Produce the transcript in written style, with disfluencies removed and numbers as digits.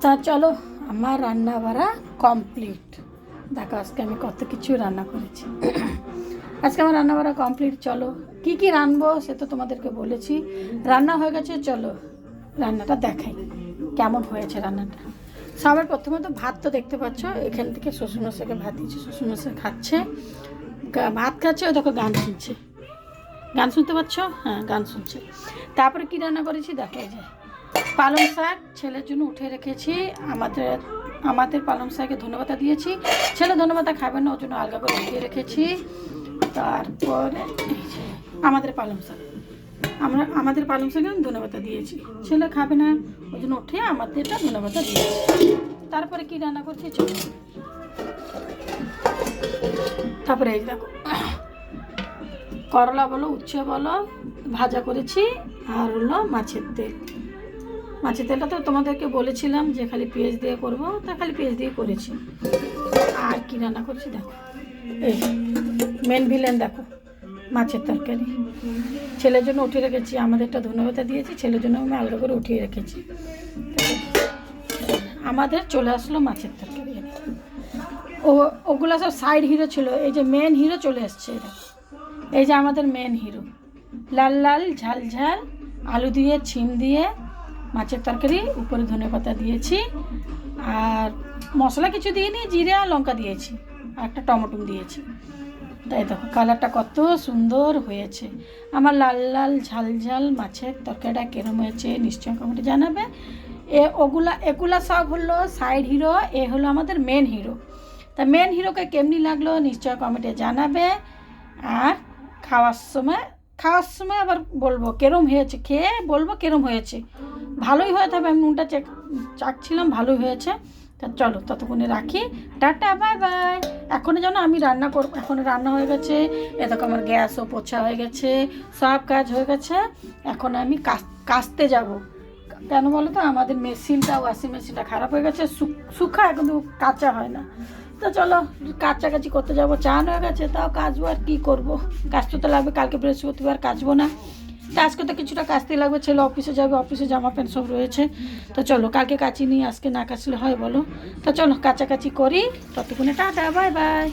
তা চলো আমার রান্না বাড়া কমপ্লিট। দেখো আজকে আমি কত কিছু রান্না করেছি। আজকে আমার রান্না বাড়া কমপ্লিট। চলো কি কি রানবো সে তো তোমাদেরকে বলেছি। রান্না হয়ে গেছে, চলো রান্নাটা দেখাই কেমন হয়েছে রান্নাটা। সবার প্রথমে তো ভাত তো দেখতে পাচ্ছ, এখান থেকে শ্বশুরমশাইকে ভাত দিয়েছি, শ্বশুরমশাই খাচ্ছে, ভাত খাচ্ছে। ওই দেখো গান শুনছে, গান শুনতে পাচ্ছ? হ্যাঁ গান শুনছে। তারপরে কী রান্না করেছি দেখো, এই যে পালং শাক ছেলের জন্য উঠে রেখেছি। আমাদের পালং শাকে ধনেপাতা দিয়েছি, ছেলে ধনেপাতা খাবে না, ওর জন্য আলগা করে উঠিয়ে রেখেছি। তারপরে আমাদের পালং শাক, আমাদের পালং শাকে ধনেপাতা দিয়েছি, ছেলে খাবে না ওই জন্য উঠে আমাদেরটা ধনেপাতা দিয়েছি। তারপরে কি রান্না করছি চলো। তারপরে এই দেখো করলা বলো উচ্ছে বলো ভাজা করেছি, আর হলো মাছের তেল। মাছের তেলটা তো তোমাদেরকে বলেছিলাম যে খালি পেঁয়াজ দিয়ে করবো, তা খালি পেঁয়াজ দিয়ে করেছি। আর কি রান্না করছি দেখো, এই মেন ভিলেন দেখো মাছের তরকারি, ছেলের জন্য উঠিয়ে রেখেছি, আমাদেরটা ধনেপাতা দিয়েছি, ছেলের জন্য আমি আলাদা করে উঠিয়ে রেখেছি। আমাদের চলে আসলো মাছের তরকারি। ওগুলো সব সাইড হিরো ছিল, এই যে মেন হিরো চলে এসছে। এই যে আমাদের মেন হিরো, লাল লাল ঝাল ঝাল আলু দিয়ে ছিম দিয়ে মাছের তরকারি, উপরে ধনেপাতা দিয়েছি, আর মশলা কিছু দিইনি, জিরে আর লঙ্কা দিয়েছি, আর একটা টমেটো দিয়েছি। তাই দেখো কালারটা কত সুন্দর হয়েছে। আমার লাল লাল ঝাল ঝাল মাছের তরকারিটা কীরকম হয়েছে নিশ্চয়ই কমেন্টে জানাবে। এগুলা সব হলো সাইড হিরো, এ হলো আমাদের মেন হিরো। তা মেন হিরোকে কেমনি লাগলো নিশ্চয় কমেন্টে জানাবে। আর খাওয়ার সময় আবার বলবো কেরম হয়েছে, খেয়ে বলবো কেরম হয়েছে। ভালোই হয়ে থাকবে, আমি নুনটা চাকছিলাম, ভালোই হয়েছে। তা চলো ততক্ষণে রাখি, টাটা বাই বাই। এখনও যেন আমি রান্না করবো, এখনও রান্না হয়ে গেছে, এতক্ষণ আমার গ্যাসও পোছা হয়ে গেছে, সব কাজ হয়ে গেছে। এখন আমি কাচতে যাব। কেন বলো তো, আমাদের মেশিনটা ওয়াশিং মেশিনটা খারাপ হয়ে গেছে, শুকায় কিন্তু কাঁচা হয় না। তো চলো কাচাকাচি করতে যাবো, চান হয়ে গেছে, তাও কাচবো, আর কী করবো, কাচতে তো লাগবে। কালকে বৃহস্পতিবার কাচবো না, তা আজকে তো কিছুটা কাচতে লাগবে, ছেলে অফিসে যাবে, অফিসে জামা প্যান্ট সব রয়েছে। তো চলো কালকে কাচিনি, আজকে না কাচলে হয় বলো। তো চলো কাচাকাচি করি, ততক্ষণে টাটা বাই বাই।